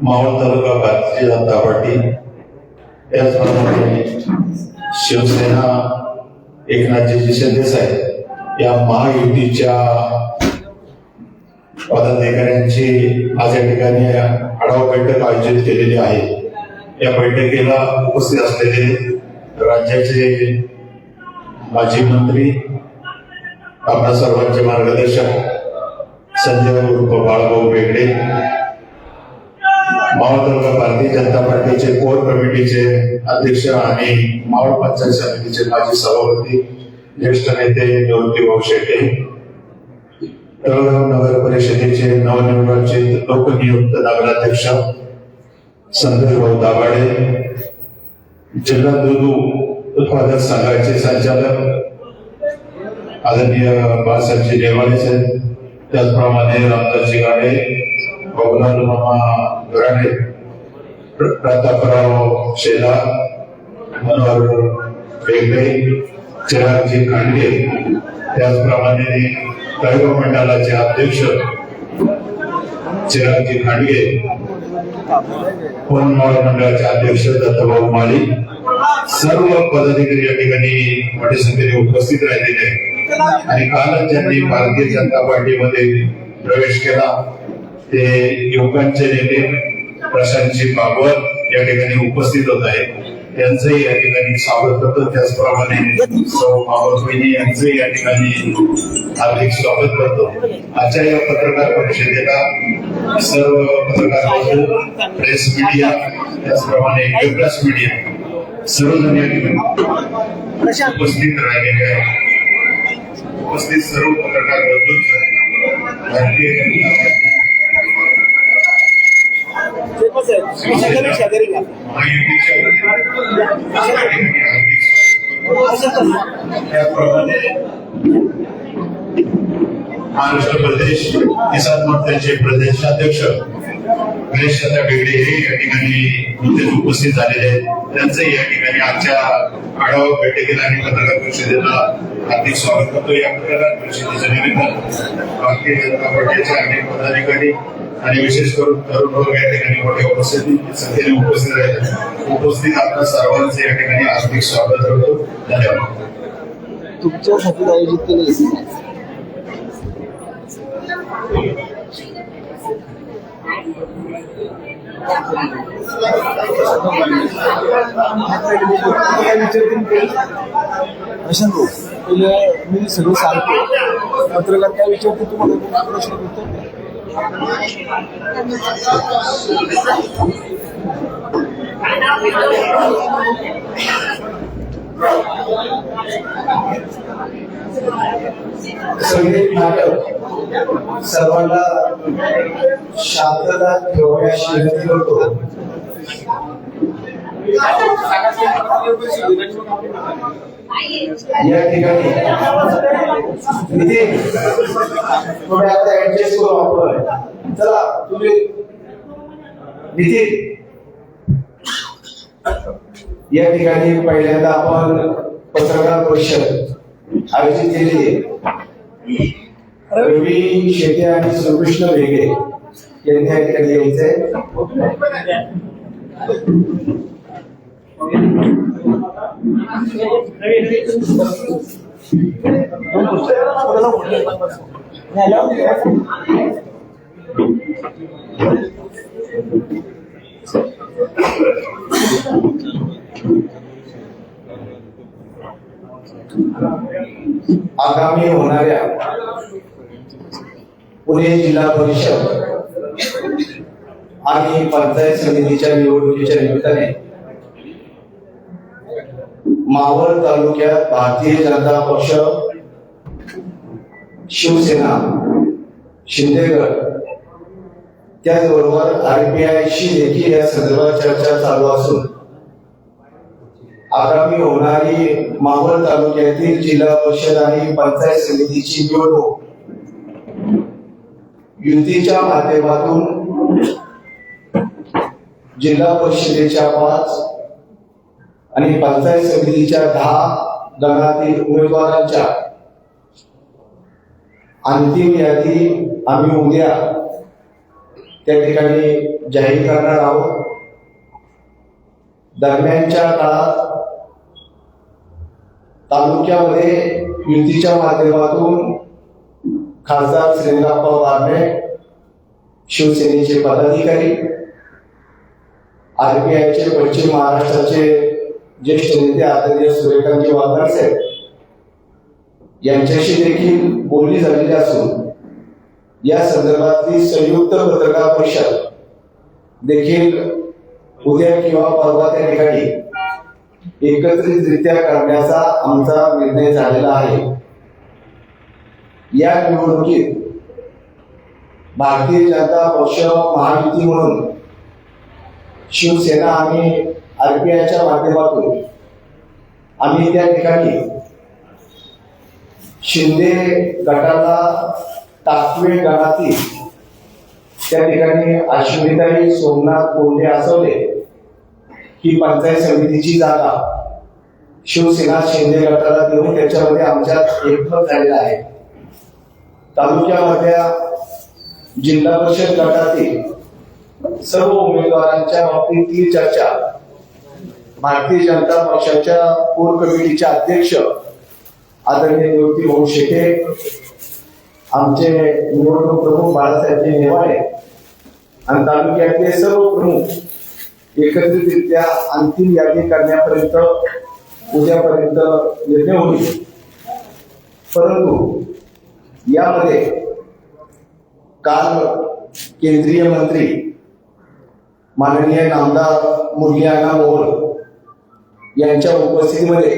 मावळ तालुका Bharatiya Janata party, त्याचप्रमाणे शिवसेना एकनाथजी शिंदे साहेब या महायुतीच्या पदाधिकाऱ्यांची आज या ठिकाणी आढावा बैठक आयोजित केलेली आहे। या बैठकीला उपस्थित असलेले राज्याचे माजी मंत्री, आपल्या सर्वांचे मार्गदर्शक संजय उर्फ बाळभाऊ बेगडे, मावळ तालुका भारतीय जनता पार्टीचे कोर कमिटीचे अध्यक्ष आणि मावळ पंचायत समितीचे माजी सभापती, ज्येष्ठ नेते निवृत्तीभाऊ शेटे, तळगाव नगर परिषदेचे नवनिर्वाचित लोकनियुक्त नगराध्यक्ष संतोष भाऊ दाभाडे, जिल्हा दूध उत्पादक संघाचे संचालक आदरणीय बाळासाहेबजी नेवाळे साहेब, त्याचप्रमाणे रामदासजी गाडे, बाबूलाल मामा गराडे, प्रतापराव शेला, मनोहर बेगडे, चिरागजी खांडगे, त्याचप्रमाणे तळगाव मंडळाचे अध्यक्ष चिरागजी खांडगे, मावळ मंडळाचे अध्यक्ष दत्तभाऊ माळी, सर्व पदाधिकारी या ठिकाणी मोठ्या संख्येने उपस्थित राहिलेले आहेत। आणि कालच ज्यांनी भारतीय जनता पार्टीमध्ये प्रवेश केला ते युवकांचे नेते प्रशांतजी भागवत या ठिकाणी उपस्थित होत आहेत, त्यांचंही या ठिकाणी स्वागत करतो। त्याचप्रमाणे सौ भागवत यांचंही या ठिकाणी हार्दिक स्वागत करतो। आजच्या या पत्रकार परिषदेला सर्व पत्रकार, प्रेस मीडिया, त्याचप्रमाणे प्रेस मीडिया सर्वजण या ठिकाणी उपस्थित राहिलेले आहेत। उपस्थित सर्व पत्रकार बंधू, भारतीय जनता पार्टी त्याप्रमाणे महाराष्ट्र प्रदेश किसान मोर्चाचे प्रदेशाध्यक्ष गणेश बेगडे हे या ठिकाणी उपस्थित झालेले आहेत, त्यांचंही या ठिकाणी आजच्या आढावा बैठकीला आणि पत्रकार परिषदेला हार्दिक स्वागत करतो। या पत्रकार परिषदेच्या निमित्त भारतीय जनता पार्टीचे अनेक पदाधिकारी आणि विशेष करून तरुण वर्ग या ठिकाणी मोठ्या संख्येने उपस्थित राहिले। उपस्थित आपल्या सर्वांचे या ठिकाणी हार्दिक स्वागत करतो। धन्यवाद। तुमच्यासाठी आयोजित केले मी सगळं सांगतो, पत्रकार काय विचारतो तुम्हाला प्रश्न उत्तर संगीत नाटक सर्वांना शांतता ठेवण्याची विनंती करतो। या ठिकाणी थोडे आता ऍडजस्ट करू आपण। चला तुम्ही नितीन, या ठिकाणी पहिल्यांदा आपण पत्रकार परिषद आयोजित केली आहे। रवी शेटे आणि सुकृष्ण वेगे यांनी या ठिकाणी यायचंय। आगामी होणाऱ्या पुणे जिल्हा परिषद आणि पंचायत समितीच्या निवडणुकीच्या निमित्ताने मावळ तालुक्यात भारतीय जनता पक्ष, शिवसेना, शिंदेगड, त्याचबरोबर RPI देखील या संदर्भात चर्चा चालू असून आगामी होणारी मावळ तालुक्यातील जिल्हा परिषद आणि पंचायत समितीची निवडणूक युतीच्या माध्यमातून जिल्हा परिषदेच्या 5 आणि पंचायत समितीच्या 10 गणातील उमेदवारांच्या अंतिम यादी आम्ही उद्या त्या ठिकाणी जाहीर करणार आहोत. दरम्यानच्या काळात तालुक्यामध्ये युतीच्या माध्यमातून खासदार श्रींद्रप्पा बारणे, शिवसेनेचे पदाधिकारी, आरपीआयचे पश्चिम महाराष्ट्राचे ज्येष्ठ नेते आदरणीय सूर्यकांतजी वाघमारे साहेब यांच्याशी देखील बोलणी झालेली असून या संदर्भातली संयुक्त पत्रकार परिषद देखील उद्या किंवा परवा त्या ठिकाणी एकत्रितरित्या करण्याचा आमचा निर्णय झालेला आहे. या निवडणुकीत भारतीय जनता पक्ष महायुती म्हणून शिवसेना आणि आरपीआयच्या माध्यमातून आम्ही त्या ठिकाणी शिंदे गटाला टाकवे गणातील त्या ठिकाणी अश्विनीताई सोमनाथ कोंडे आसवले ही पंचायत समितीची जागा शिवसेना शिंदे गटाला देऊन त्याच्यामध्ये आमच्यात एकमत झालेला आहे. तालुक्यामधल्या जिल्हा परिषद गटातील सर्व उमेदवारांच्या बाबतीतली चर्चा भारतीय जनता पक्षाच्या कोर कमिटीचे अध्यक्ष आदरणीय निवृत्ती भाऊ शेटे, आमचे निवडणूक प्रमुख बाळासाहेबजी नेवाळे आणि तालुक्यातले सर्व प्रमुख एकत्रितरित्या अंतिम यादी करण्यापर्यंत उद्यापर्यंत निर्णय होईल. परंतु यामध्ये काल केंद्रीय मंत्री माननीय नामदार मुरली अण्णा मोहोळ यांच्या उपस्थितीमध्ये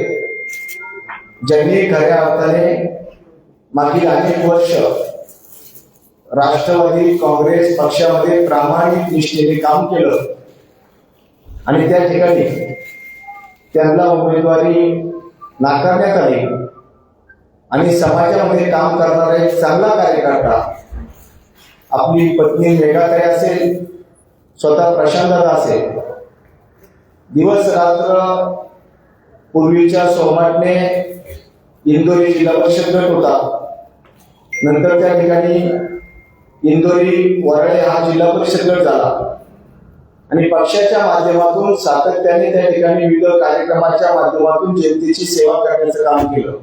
ज्यांनी खऱ्या अर्थाने मागील अनेक वर्ष राष्ट्रवादी काँग्रेस पक्षामध्ये प्रामाणिक निष्ठेने काम केलं आणि त्या ठिकाणी त्यांना उमेदवारी नाकारण्यात आली आणि समाजामध्ये काम करणारा एक चांगला कार्यकर्ता आपली पत्नी मेघाताई असेल, स्वतः प्रशांतदा असेल, दिवस रात्र पूर्वीच्या सोमाटणे इंदोरी जिल्हा परिषद गट होता, नंतर त्या ठिकाणी इंदोरी वरळे हा जिल्हा परिषद गट झाला आणि पक्षाच्या माध्यमातून सातत्याने त्या ठिकाणी विविध कार्यक्रमाच्या माध्यमातून जनतेची सेवा करण्याचं काम केलं.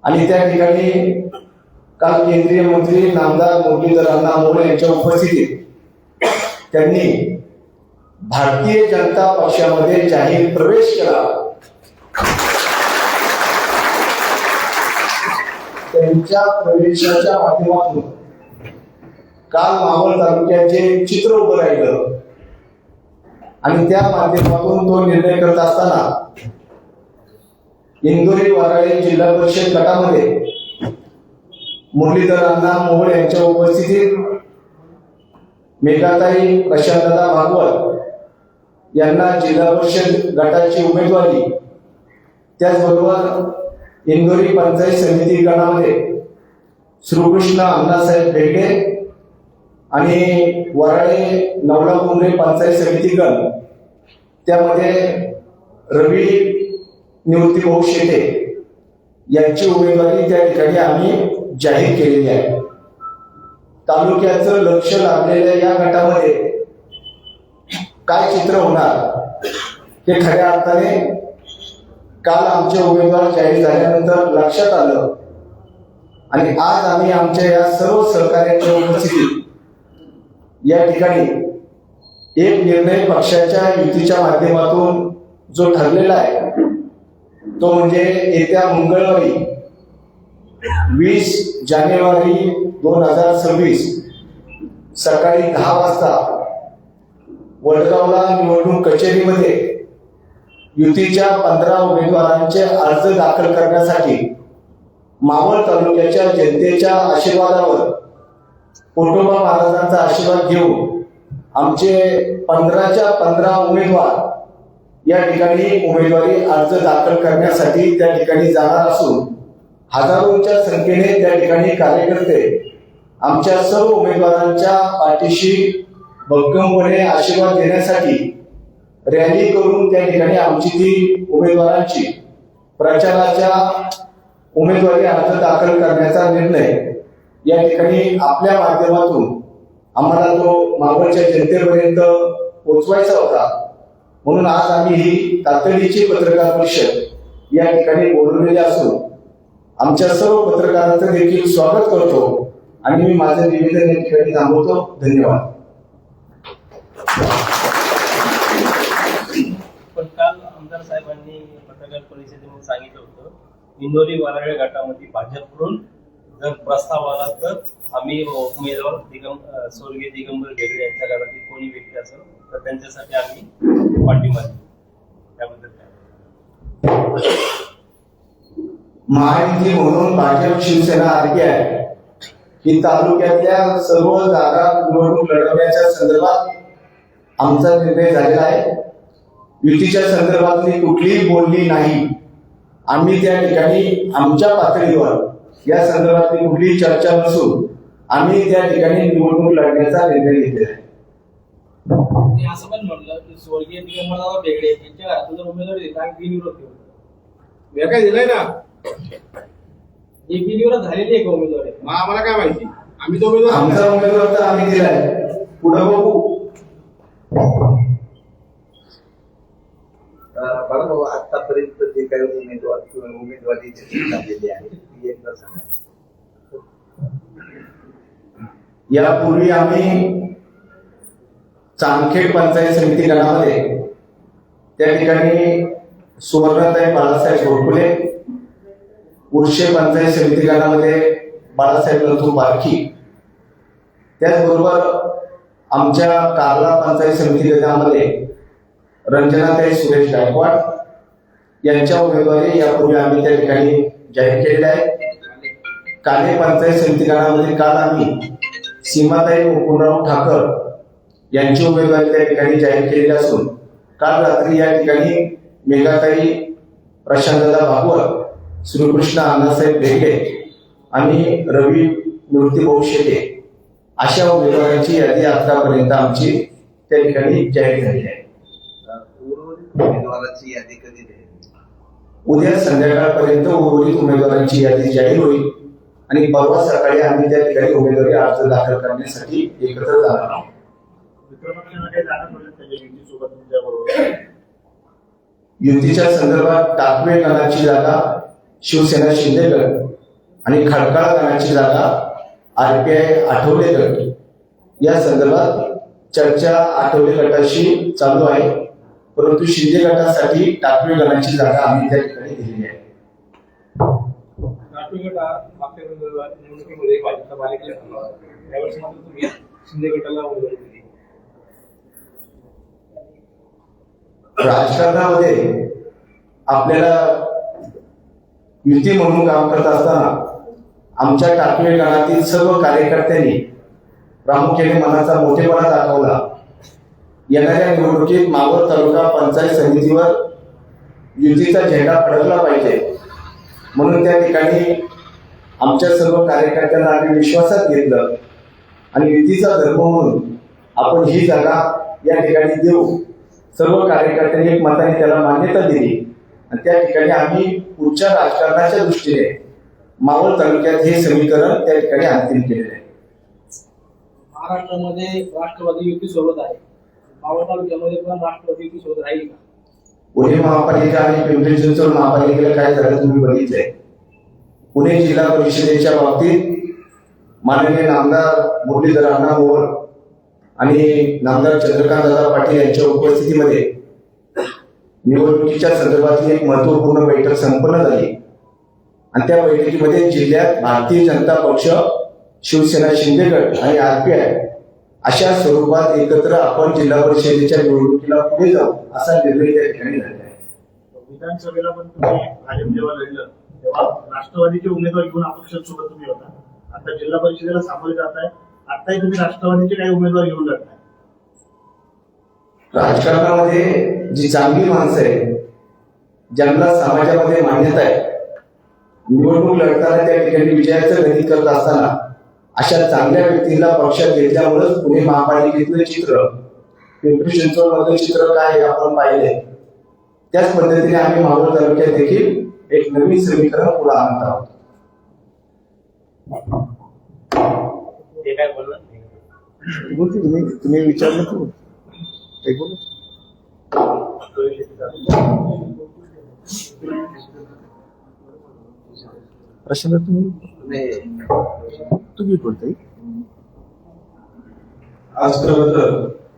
आणि त्या ठिकाणी काल केंद्रीय मंत्री नामदार मुरलीधर अण्णा मोहोळ यांच्या उपस्थितीत त्यांनी भारतीय जनता पक्षामध्ये जाहीर प्रवेश केला. त्यांच्या प्रवेशाच्या माध्यमातून काल मावळ तालुक्याचे चित्र उभं राहिलं आणि त्या माध्यमातून तो निर्णय करत असताना इंदोरी वाराळे जिल्हा परिषद गटामध्ये मुरलीधर अण्णा मोहोळ यांच्या उपस्थितीत मेघाताई प्रशांतदा भागवत यांना जिल्हा परिषद गटाची उमेदवारी, त्याचबरोबर इंदोरी पंचायत समिती गणामध्ये श्रीकृष्ण अण्णासाहेब बेगडे आणि वराळे नवला कुंभरे पंचायत समिती गण, त्यामध्ये रवी निवृत्ती भाऊ शेटे यांची उमेदवारी त्या ठिकाणी आम्ही जाहीर केलेली आहे. तालुक्याचं लक्ष लागलेल्या या गटामध्ये काय चित्र होणार हे खऱ्या अर्थाने काल आमचे उमेदवार जाहीर झाल्यानंतर लक्षात आलं आणि आज आम्ही आमच्या या सर्व सहकार्याच्या उपस्थितीत या ठिकाणी एक निर्णय पक्षाच्या युतीच्या माध्यमातून जो ठरलेला आहे तो म्हणजे येत्या मंगळवारी 20 जानेवारी 2026 सकाळी 10 वाजता वडगावला निवडणूक कचेरीमध्ये युतीच्या 15 उमेदवारांचे अर्ज दाखल करण्यासाठी मावळ तालुक्याच्या जनतेच्या आशीर्वादावर पोटोबा महाराजांचा आशीर्वाद घेऊन आमचे 15च्या 15 उमेदवार या ठिकाणी उमेदवारी अर्ज दाखल करण्यासाठी त्या ठिकाणी जाणार असून हजारोंच्या संख्येने त्या ठिकाणी कार्यकर्ते आमच्या सर्व उमेदवारांच्या पाठीशी भक्कमपणे आशीर्वाद देण्यासाठी रॅली करून त्या ठिकाणी आमची ती उमेदवारांची प्रचाराच्या उमेदवारी अर्ज दाखल करण्याचा निर्णय या ठिकाणी आपल्या माध्यमातून आम्हाला तो मावळच्या जनतेपर्यंत पोहोचवायचा होता. म्हणून आज आम्ही ही तातडीची पत्रकार परिषद या ठिकाणी बोलवलेली असून आमच्या सर्व पत्रकारांचं देखील स्वागत करतो आणि मी माझं निवेदन या ठिकाणी थांबवतो. धन्यवाद. पण काल आमदार साहेबांनी पत्रकार परिषदेमध्ये सांगितलं होतं, इंदोरी वाराळे गटामध्ये भाजपकडून जर प्रस्ताव आला तर आम्ही उमेदवार स्वर्गीय दिगंबर वेगळे यांच्या घरातील कोणी व्यक्ती असेल तर त्यांच्यासाठी आम्ही पाठिंबा देऊ. त्याबद्दल काय? महायुती म्हणून भाजप, शिवसेना, आरपीआय ही तालुक्यातल्या सर्व जागा निवडणूक लढवण्याच्या संदर्भात आमचा निर्णय झालेला आहे. युतीच्या संदर्भातली कुठलीही बोलणी नाही. आम्ही त्या ठिकाणी आमच्या पातळीवर या संदर्भातली कुठलीही चर्चा नसून आम्ही त्या ठिकाणी निवडणूक लढण्याचा निर्णय घेतलेला आहे. मी असं पण म्हटलं की स्वर्गीय दिगंबरराव बेगडे यांच्या घरातून जर उमेदवार दिला बिनविरोध ठेवला. मी काय दिलंय ना, ही बिनविरोध झालेली एक उमेदवार आहे. मग आम्हाला काय माहिती, आम्ही तो उमेदवार आमचा उमेदवार तर आम्ही दिलाय, पुढे बघू. बरं बाबा, आतापर्यंत जे काही उमेदवार किंवा उमेदवारी झालेली आहे ती एकदा सांगा. यापूर्वी आम्ही चांदखेड पंचायत समिती गणामध्ये त्या ठिकाणी सुवर्णाताई बाळासाहेब घोरपडे, उर्शे पंचायत समिती गणामध्ये बाळासाहेब नथू बारकी, त्याचबरोबर आमच्या कार्ला पंचायत समिती गणामध्ये रंजनाताई सुरेश गायकवाड यांच्या उमेदवारी यापूर्वी आम्ही त्या ठिकाणी जाहीर केलेल्या आहे. काले पंचायत समिती गणामध्ये काल आम्ही सीमाताई मुकुंदराव ठाकर यांची उमेदवारी त्या ठिकाणी जाहीर केलेली असून काल रात्री या ठिकाणी मेघाताई प्रशांतदा भागवत, श्रीकृष्ण अण्णासाहेब बेगे आणि रवी मूर्तीभाऊ शेटे अशा उमेदवारांची यादी आतापर्यंत आमची त्या ठिकाणी जाहीर झाली आहे. उर्वरित उमेदवाराची यादी कधी देईल? उद्या संध्याकाळपर्यंत उर्वरित उमेदवारांची यादी जाहीर होईल आणि परवा सकाळी आम्ही त्या ठिकाणी उमेदवारी अर्ज दाखल करण्यासाठी एकत्र जाणार आहोत. युतीच्या संदर्भात टाकवे गणाची जागा शिवसेना शिंदे गट आणि खडकाळ गणाची जागा आरपीआय आठवले गट या संदर्भात चर्चा आठवले गटाशी चालू आहे. परंतु शिंदे गटासाठी टाकवे गणाची जागा आम्ही त्या ठिकाणी दिलेली आहे. नाटू गट हा मागच्या निवडणुकीमध्ये भाजपचा बालेकिल्ला ठरला होता. त्यावेळेस मात्र तुम्ही शिंदे गटाला उमेदवारी दिली. राजकारणामध्ये आपल्याला युती म्हणून काम करत असताना आमच्या टाकवे गणातील सर्व कार्यकर्त्यांनी प्रामुख्याने मनाचा मोठेपणा दाखवला. येणाऱ्या निवडणुकीत मावळ तालुका पंचायत समितीवर युतीचा झेंडा फडकला पाहिजे म्हणून त्या ठिकाणी आमच्या सर्व कार्यकर्त्यांना आम्ही विश्वासात घेतलं आणि युतीचा धर्म म्हणून आपण ही जागा या ठिकाणी देऊ. सर्व कार्यकर्त्यांनी एक मताने त्याला मान्यता दिली आणि त्या ठिकाणी आम्ही पुढच्या राजकारणाच्या दृष्टीने मावळ तालुक्यात हे समीकरण त्या ठिकाणी अंतिम केलेले आहे. महाराष्ट्रामध्ये राष्ट्रवादी युती सोबत आहे. मावळ तालुक्यामध्ये पण राष्ट्रवादी युती सोबत राहील का? पुणे महापालिका आणि पिंपरी चिंचवड महापालिकेला काय झालं तुम्ही बघितलंय. पुणे जिल्हा परिषदेच्या बाबतीत माननीय नामदार मुरलीधर अण्णा मोहोळ आणि नामदार चंद्रकांत दादा पाटील यांच्या उपस्थितीमध्ये निवडणुकीच्या संदर्भातली एक महत्वपूर्ण बैठक संपन्न झाली आणि त्या बैठकीमध्ये जिल्ह्यात भारतीय जनता पक्ष, शिवसेना शिंदे गट आणि आरपीआय अशा स्वरूपात एकत्र आपण जिल्हा परिषदेच्या निवडणुकीला पुढे जाऊ असा निर्णय त्या ठिकाणी झाला आहे. विधानसभेला पण तुम्ही भाजप जेव्हा लढलं तेव्हा राष्ट्रवादीचे उमेदवार घेऊन अपक्षांसोबत तुम्ही होता. आता जिल्हा परिषदेला सामोरे जाताय, आताही तुम्ही राष्ट्रवादीचे काही उमेदवार घेऊन लढताय. राजकारणामध्ये जी चांगली माणसं आहेत, ज्यांना समाजामध्ये मान्यता आहे, निवडणूक लढताना त्या ठिकाणी विजयाचं गणित करत असताना अशा चांगल्या व्यक्तींना पक्षात घेतल्यामुळेच पुणे महापालिकेतलं चित्र, पिंपरी चिंचवड मधलं चित्र काय हे आपण पाहिले. त्याच पद्धतीने आम्ही मावळ तालुक्यात देखील एक नवीन समीकरण पुढे आणत आहोत. ते काय बोलणार बोलते तुम्ही विचारलं तू काही बोल. प्रश्न तुम्ही बोलताय. आज खरं तर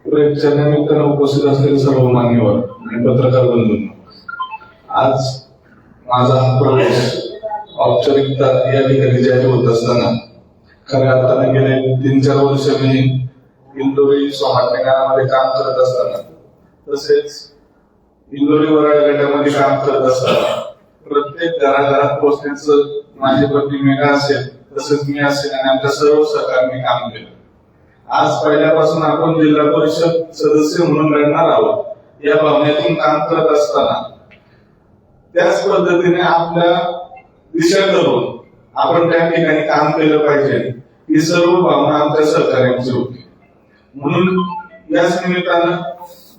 प्रेमच्या निमित्तानं उपस्थित असलेले सर्व मान्यवर आणि पत्रकार बंधूंनो, आज माझा हा प्रवेश औपचारिकता या ठिकाणी जाहीर होत असताना खऱ्या अर्थाने गेले 3-4 वर्ष मी इंदोरी स्वामान्यमध्ये काम करत असताना, तसेच इंदोरी वराळे गटामध्ये काम करत असताना प्रत्येक घराघरात पोहोचण्याचं माझी प्रतिमेगा असेल, तसेच मी असेल आणि आमच्या सर्व सहकार्यांनी काम केलं. आज पहिल्यापासून आपण जिल्हा परिषद सदस्य म्हणून लढणार आहोत या भावनेतून काम करत असताना त्याच पद्धतीने आपल्या दिशा करून आपण त्या ठिकाणी काम केलं पाहिजे ही सर्व भावना आमच्या सहकार्यांची होती. म्हणून याच निमित्तानं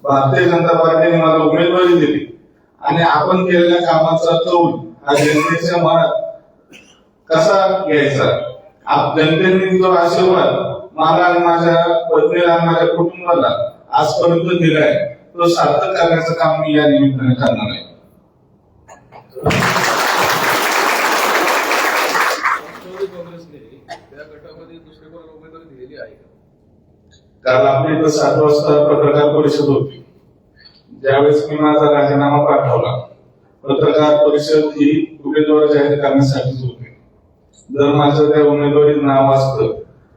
भारतीय जनता पार्टीने मला उमेदवारी दिली आणि आपण केलेल्या कामाचा कौल हा जनतेच्या मनात कसा घ्यायचा, जनतेने जो आशीर्वाद मला आणि माझ्या पत्नीला आणि माझ्या कुटुंबाला आजपर्यंत दिलाय तो सार्थक करण्याचं काम मी या निमित्ताने करणार आहे. काँग्रेसने त्या गटामध्ये दुसऱ्या कोणाला उमेदवारी दिलेली आहे का? काल आपली इथं 7 वाजता पत्रकार परिषद होती. ज्यावेळेस मी माझा राजीनामा पाठवला, पत्रकार परिषद ही उमेदवार जाहीर करण्यासाठीच होती. जर माझं त्या उमेदवारीत नाव असतं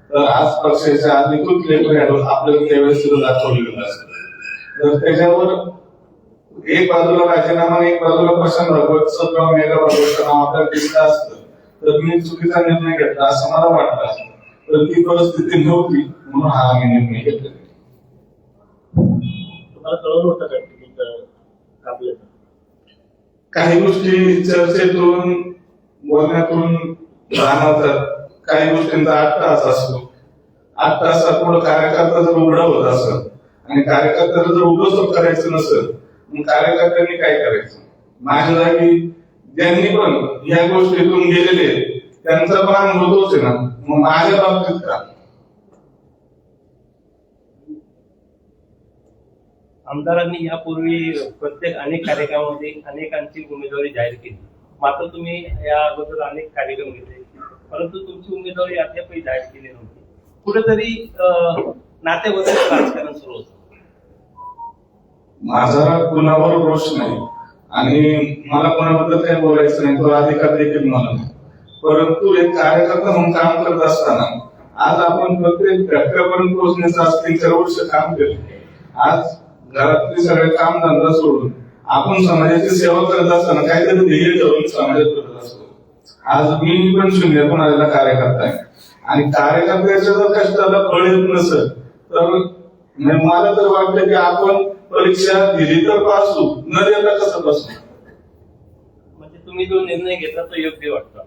तर आज पक्षाच्या अधिकृत लेखऱ्यावर आपल्याला त्यावेळेस दाखवलेलं असतं. तर त्याच्यावर एक बाजूला राजीनामा आणि एक बाजूला प्रशांत भागवतचं किंवा मेघा भागवतचं नाव आपल्याला दिसलं असतं तर मी चुकीचा निर्णय घेतला असं मला वाटलं असतं. तर ती परिस्थिती नव्हती म्हणून हा आम्ही निर्णय घेतला. तुम्हाला कळवलं होतं का की कापलं? काही गोष्टी चर्चेतून बोलण्यातून जाणवतात. काही गोष्टींचा 8 तास असतो. 8 तासात पुढे कार्यकर्ता जर उघडा होत असेल आणि कार्यकर्त्याला जर उभं करायचं नसेल मग कार्यकर्त्यांनी काय करायचं? माझ्या जागी ज्यांनी पण या गोष्टीतून गेलेले त्यांचा पण अनुभव होते ना, मग माझ्या बाबतीत का? आमदारांनी यापूर्वी प्रत्येक अनेक कार्यक्रमामध्ये अनेकांची उमेदवारी जाहीर केली. मात्र तुम्ही या अगोदर अनेक कार्यक्रम घेतले परंतु तुमची उमेदवारी अद्यापही जाहीर केली नव्हती. कुठेतरी नातेवाईक राजकारण सुरू होतं. माझा कुणावर रोष नाही आणि मला कोणाबद्दल काही बोलायचं नाही, तो अधिकार देखील मला नाही. परंतु एक कार्यकर्ता म्हणून काम करत असताना आज आपण प्रत्येक घटकापर्यंत पोहोचण्याचं आज 3-4 वर्ष काम केलं. आज घरातले सगळे काम धंदा सोडून आपण समाजाची सेवा करत असताना काहीतरी ध्येय ठेवून समाजात करत असतो. आज मी पण शून्यातून आलेला कार्यकर्ता आहे आणि कार्यकर्त्याच्या जर कष्टाला फळ येत नसेल तर मला तर वाटतं की आपण परीक्षा दिली तर पास होऊ, न देता कसं बसू. म्हणजे तुम्ही जो निर्णय घेतला तो योग्य वाटतो.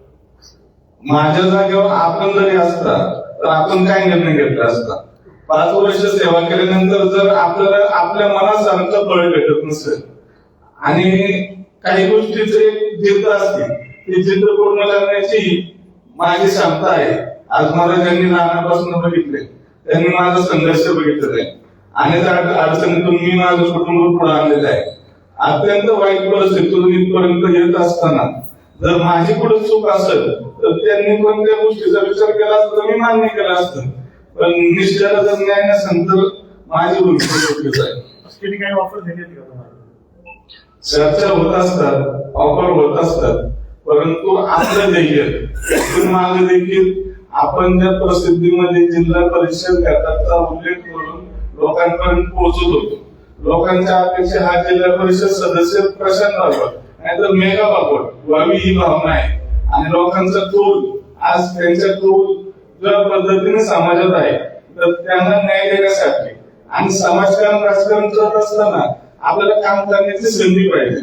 माझ्या जागेवर आपण जरी असता तर आपण काय निर्णय घेतला असता? 5 वर्ष सेवा केल्यानंतर जर आपल्याला आपल्या मनासारखं फळ भेटत नसेल आणि काही गोष्टीचे जिद्द असतील ती जिद्द पूर्ण करण्याची माझी क्षमता आहे. आज मला ज्यांनी लहानापासून बघितले त्यांनी माझा संघर्ष बघितलेला आहे. अनेक अडचणीतून मी माझं कुटुंब पुढे आणलेलं आहे. अत्यंत वाईट परिस्थितीतून इथपर्यंत येत असताना जर माझी पुढे चूक असेल तर त्यांनी पण त्या गोष्टीचा विचार केला असता तर मी मान्य केला असतं. पण निश्चयाला जर न्याय नसेल तर माझी भूमिका चुकीच आहे. त्यांनी काही ऑफर दिली होती का तुम्हाला? चर्चा होत असतात, ऑफर होत असतात, परंतु आपलं ध्येय मागे देखील आपण ज्या प्रसिद्धीमध्ये जिल्हा परिषद गटाचा उल्लेख करून लोकांपर्यंत पोहोचत होतो. लोकांच्या अपेक्षा हा जिल्हा परिषद सदस्य प्रशांत भागवत नाहीतर मेघा भागवत व्हावी ही भावना आहे आणि लोकांचा कौल आज त्यांच्या कौल ज्या पद्धतीने समाजात आहे तर त्यांना न्याय देण्यासाठी आणि समाजकारण राजकारण करत असताना आपल्याला काम करण्याची संधी पाहिजे.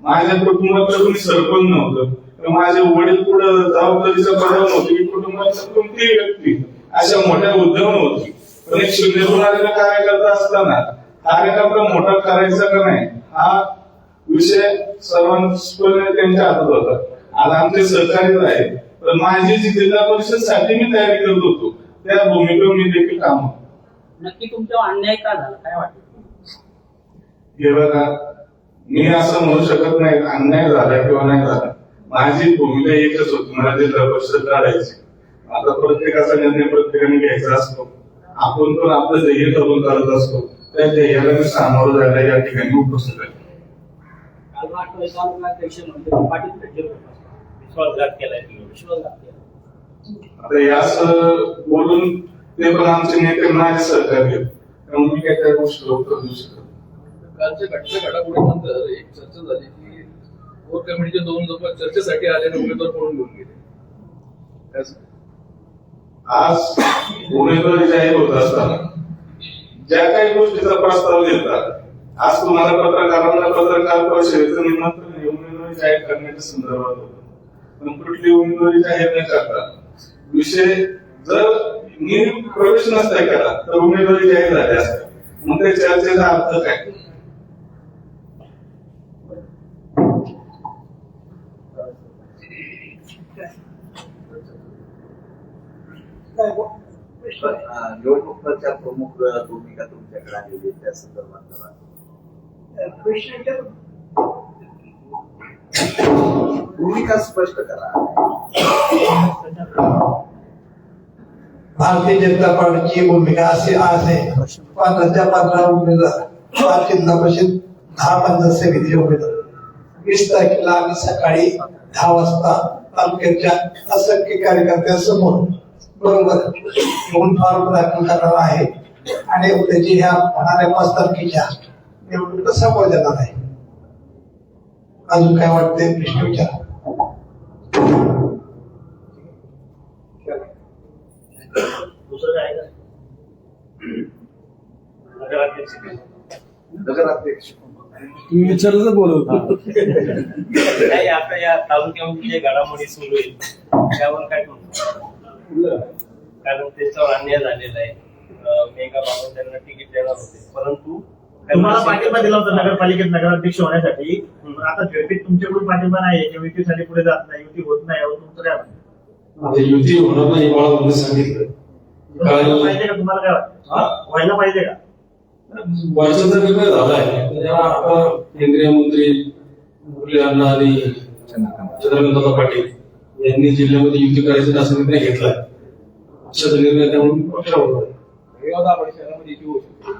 माझ्या कुटुंबातलं कोणी सरपंच नव्हतं, माझे वडील पुढे जबाबदारीचा पदावर नव्हते की कुटुंबाची कोणतीही व्यक्ती अशा मोठ्या उद्योग नव्हती. पण एक शून्यातून आलेला कार्यकर्ता असताना कार्यकर्ता मोठा करायचा का नाही हा विषय सर्वांना त्यांच्या हातात होता. आज आमचे सहकार्य आहे पण माझी जी जिल्हा परिषद साठी मी तयारी करत होतो त्या भूमिकेवर मी देखील काम नक्की तुमच्यावर अन्याय का झाला काय वाटतं? हे बघा, मी असं म्हणू शकत नाही अन्याय झाला किंवा नाही झाला. माझी भूमिका एकच होती, मला जिल्हा परिषद काढायची. आता प्रत्येकाचा निर्णय प्रत्येकाने घ्यायचा असतो. आपण पण आपलं ध्येय कबूल करत असतो. त्या ध्येयाला मी सामोरं जायला या ठिकाणी उपस्थित आहे. काल राष्ट्रवादी म्हणजे पाटील विश्वासघात केलाय. विश्वासघात केला. आता यास बोलून ते पण आमचे नेते माझे सहकार्य आहेत. त्यामुळे मी काय त्या गोष्टीला उत्तर देऊ शकत नाही. कालच्या घडामोडीनंतर एक चर्चा झाली की कोर कमिटीचे 2 लोक चर्चेसाठी आलेले उमेदवार पळून घेऊन गेले. आज उमेदवारी जाहीर होत असताना ज्या काही गोष्टीचा प्रस्ताव देतात, आज तुम्हाला पत्रकारांना पत्रकार परिषदेचं निमंत्रण हे उमेदवारी जाहीर करण्याच्या संदर्भात होतं. पण कुठली उमेदवारी जाहीर न करता विषय जर मी प्रवेश नसता केला तर उमेदवारी जाहीर झाली असते. मग त्या चर्चेचा अर्थ काय? निवडणुकीच्या प्रमुख भूमिका तुमच्याकडे आलेली आहे त्या संदर्भात भूमिका स्पष्ट करा. भारतीय जनता पार्टीची भूमिका अशी आहे. 15 उमेदवार, 5 जिल्हा परिषद, 10 पंचायत समितीचे उमेदवार. 20 तारखेला आम्ही सकाळी 10 वाजता तालुक्याच्या असंख्य कार्यकर्त्यांसमोर बरोबर घेऊन फॉर्म दाखल करणार आहे आणि उद्याची ह्या होणाऱ्या 5 तारखेच्या निवडणुकीला सामोरं जाणार आहे. अजून काय वाटतंय प्रश्न विचारा. दुसरं काय का नगराध्यक्ष नगराध्यक्ष तुम्ही विचारलं तर बोलवता. नाही, आता या तालुक्यामध्ये जे घडामोडी सुरू आहेत त्यावर काय म्हणतो? कारण त्यांच्यावर अन्याय झालेला आहे. मेघा बाबा त्यांना तिकीट देणार होते, परंतु तुम्हाला पाठिंबा दिला होता नगरपालिकेत नगराध्यक्ष होण्यासाठी. आता झेडपीत तुमच्याकडून पाठिंबा नाही, युतीसाठी पुढे जात नाही, युती होत नाही, यावर तुमचं काय म्हणणं? आता युती होणार नाही मला म्हणून सांगितलं. व्हायला पाहिजे का? तुम्हाला काय वाटतं व्हायला पाहिजे का? वर्षाचा निर्णय झालाय. तेव्हा आता केंद्रीय मंत्री मुरली अण्णा आणि चंद्रकांतदादा पाटील यांनी जिल्ह्यामध्ये युती करायचा असा निर्णय घेतलाय. पक्षाचा निर्णय त्यामुळे पक्षावर शहरामध्ये युती होऊ शकते.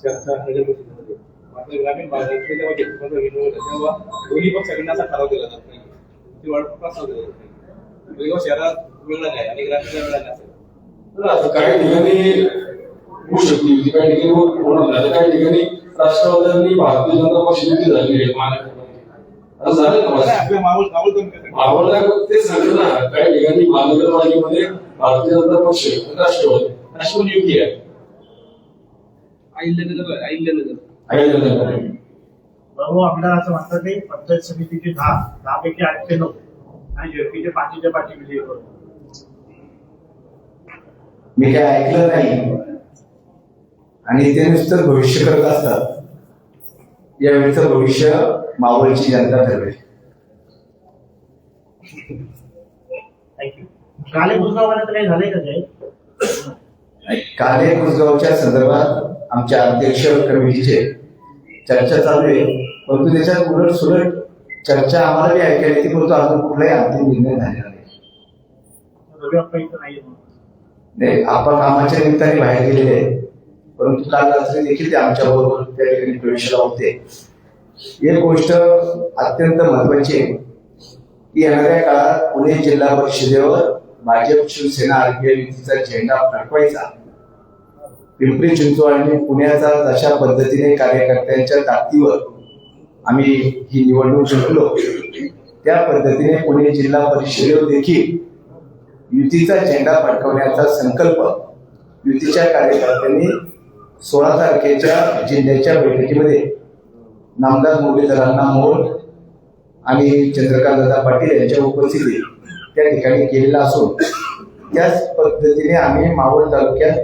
नगरपरिषदेमध्ये मात्र ग्रामीण भागातले जेव्हा घेतलं तेव्हा दोन्ही पक्षांना असा ठराव केला जात नाही, ती वाढ प्रस्ताव दिला जात नाही. जेव्हा शहरात वेगळा नाही आणि ग्रामीण वेगळा नसेल आता काही ठिकाणी होऊ शकते युती, काही ठिकाणी होणार नाही. काही ठिकाणी राष्ट्रवादी भारतीय जनता पक्ष युती झालेली आहे महानगरपालिकेत. असं झालं ना आपल्या मावळ कमी करतात. आवडला ते सांगितलं ना, काही ठिकाणी महानगरपालिकेमध्ये भारतीय जनता पक्ष राष्ट्रवादी युती आहे. भाऊ आमदार असं म्हणतात की पंचायत समितीचे 10 पैकी 8 ते 9 आणि झेडपीचे 5च्या 5 विजयी होते. मी काय ऐकलं नाही आणि ते नुसतं भविष्य करत असतात. यावेळीचं भविष्य मावळची जनता ठरवेल. थँक्यू. काले बुजगावपर्यंत काही झालंय का काय? काले कुसगावच्या संदर्भात आमच्या अध्यक्ष कमिटीचे चर्चा चालू आहे, परंतु त्याच्यात उलट सुलट चर्चा आम्हाला बी ऐकायला येते, परंतु अजून कुठलाही अंतिम निर्णय झालेला नाही. रवी अप्पा इथं नाहीये म्हणून. नाही, आपण कामाच्या निमित्ताने बाहेर गेलेले आहे, परंतु काल रात्री देखील ते आमच्या बरोबर त्या ठिकाणी प्रवेशाला होते. एक गोष्ट अत्यंत महत्वाची आहे की येणाऱ्या काळात पुणे जिल्हा परिषदेवर भाजप शिवसेना आरपीआय युतीचा झेंडा फडकवायचा. पिंपरी चिंचवड आणि पुण्याचा जशा पद्धतीने कार्यकर्त्यांच्या ताकदीवर आम्ही ही निवडणूक जिंकलो, त्या पद्धतीने पुणे जिल्हा परिषदेवर देखील युतीचा झेंडा फडकवण्याचा संकल्प युतीच्या कार्यकर्त्यांनी 16 तारखेच्या जिल्ह्याच्या बैठकीमध्ये नामदार मुरलीधरांना मोहोळ आणि चंद्रकांतदादा पाटील यांच्या उपस्थितीत त्या ठिकाणी केलेला असून त्याच पद्धतीने आम्ही मावळ तालुक्यात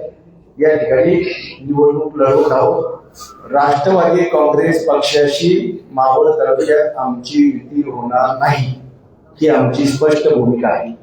या ठिकाणी निवडणूक लढवत आहोत. राष्ट्रवादी काँग्रेस पक्षाशी मावळ तालुक्यात आमची युती होणार नाही, ही आमची स्पष्ट भूमिका आहे.